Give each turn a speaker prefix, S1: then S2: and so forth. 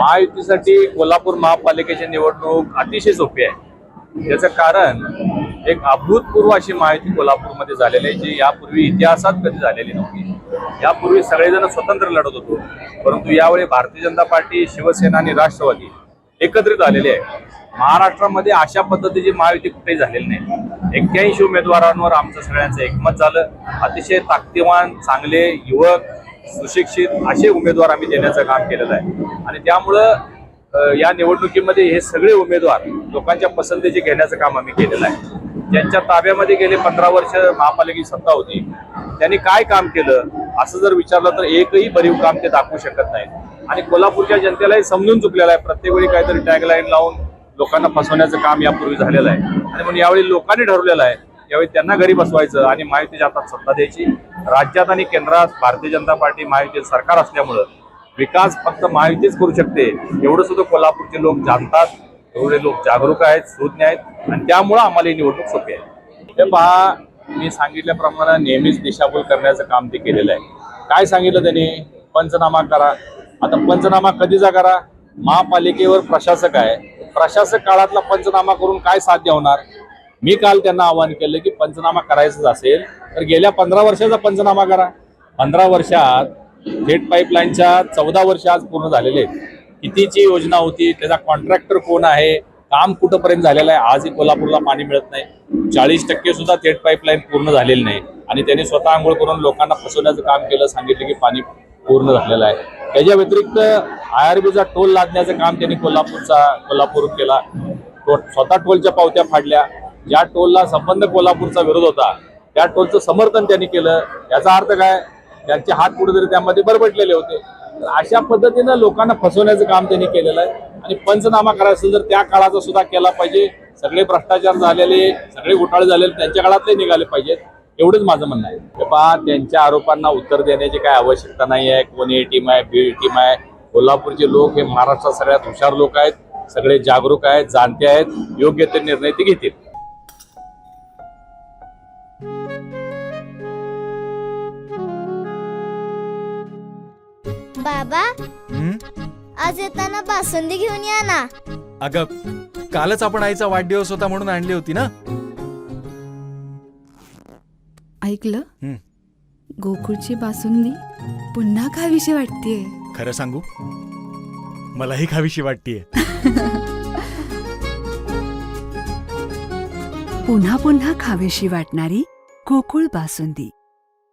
S1: महायुतीसाठी कोल्हापूर महापालिकेची निवडणूक अतिशय सोपी आहे। त्याचं कारण एक अभूतपूर्व अशी महायुती कोल्हापूरमध्ये झालेली आहे, जी यापूर्वी इतिहासात कधी झालेली नव्हती। यापूर्वी सगळेजण स्वतंत्र लढत होतो, परंतु यावेळी भारतीय जनता पार्टी, शिवसेना आणि राष्ट्रवादी एकत्रित आलेले आहे। महाराष्ट्रामध्ये अशा पद्धतीची महायुती कुठेही झालेली नाही। 81 उमेदवारांवर आमचं सगळ्यांचं एकमत झालं। अतिशय ताकदीवान, चांगले युवक, सुशिक्षित असे उमेदवार आम्ही देण्याचं काम केलेलं आहे आणि त्यामुळं या निवडणुकीमध्ये हे सगळे उमेदवार लोकांच्या पसंतीचे घेण्याचं काम आम्ही केलेलं आहे। ज्यांच्या ताब्यामध्ये गेले 15 वर्ष महापालिकेची सत्ता होती, त्यांनी काय काम केलं असं जर विचारलं तर एकही भरीव काम ते दाखवू शकत नाहीत आणि कोल्हापूरच्या जनतेलाही समजून चुकलेलं आहे। प्रत्येक वेळी काहीतरी टॅगलाईन लावून लोकांना फसवण्याचं काम यापूर्वी झालेलं आहे आणि म्हणून यावेळी लोकांनी ठरवलेलं आहे, यावेळी त्यांना घरी बसवायचं आणि महायुतीच्या हातात सत्ता द्यायची। राज्यात आणि केंद्रात भारतीय जनता पार्टी महायुतीचं सरकार असल्यामुळं विकास फक्त महायुतीच करू शकते, एवढं सुद्धा कोल्हापूरचे लोक जाणतात। एवढे लोक जागरूक आहेत, सुज्ञ आहेत आणि त्यामुळं आम्हाला ही निवडणूक सोपी आहे। हे पहा, मी सांगितल्याप्रमाणे नेहमीच दिशाभूल करण्याचं काम ते केलेलं आहे। काय सांगितलं त्यांनी? पंचनामा करा। आता पंचनामा कधीचा करा? महापालिकेवर प्रशासक आहे, प्रशासक काळातला पंचनामा करून काय साध्य होणार? मी काल त्यांना आवाहन केलं की पंचनामा करायचंच असेल तर गेल्या 15 वर्षाचा पंचनामा करा। 15 वर्षात थेट पाईपलाईनच्या 14 वर्ष आज पूर्ण झालेले आहेत। कितीची योजना होती, त्याचा कॉन्ट्रॅक्टर कोण आहे, काम कुठंपर्यंत झालेलं आहे? आजही कोल्हापूरला पाणी मिळत नाही। 40% सुद्धा थेट पाईपलाईन पूर्ण झालेली नाही आणि त्यांनी स्वतः आंघोळ करून लोकांना फसवण्याचं काम केलं, सांगितलं की पाणी पूर्ण झालेलं आहे। त्याच्या व्यतिरिक्त IRBचा टोल लादण्याचं काम त्यांनी कोल्हापूर केला। स्वतः टोलच्या पावत्या फाडल्या। ज्या टोलला संबंध कोल्हापूरचा विरोध होता त्या टोलचं समर्थन त्यांनी केलं। याचा अर्थ काय? त्यांचे हात कुठेतरी त्यामध्ये बरबटलेले होते। तर अशा पद्धतीनं लोकांना फसवण्याचं काम त्यांनी केलेलं आहे आणि पंचनामा करायचं असेल तर त्या काळाचा सुद्धा केला पाहिजे। सगळे भ्रष्टाचार झालेले, सगळे घोटाळे झालेले त्यांच्या काळातले निघाले पाहिजेत, एवढंच माझं म्हणणं आहे। पहा, त्यांच्या आरोपांना उत्तर देण्याची काय आवश्यकता नाही आहे। कोणी ए टीम आहे, बी टीम आहे। कोल्हापूरचे लोक हे महाराष्ट्रात सगळ्यात हुशार लोक आहेत, सगळे जागरूक आहेत, जाणते आहेत, योग्य ते निर्णय ते घेतील।
S2: बाबा, आज येताना बासुंदी घेऊन या ना।
S3: अगं, कालच आपण आईचा वाढदिवस होता म्हणून आणली होती ना।
S4: ऐकलं? गोकुळची बासुंदी पुन्हा खावीशी वाटतेय।
S3: खरं सांगू, मलाही खावीशी वाटतेय।
S4: पुन्हा पुन्हा खावीशी वाटणारी गोकुळ बासुंदी।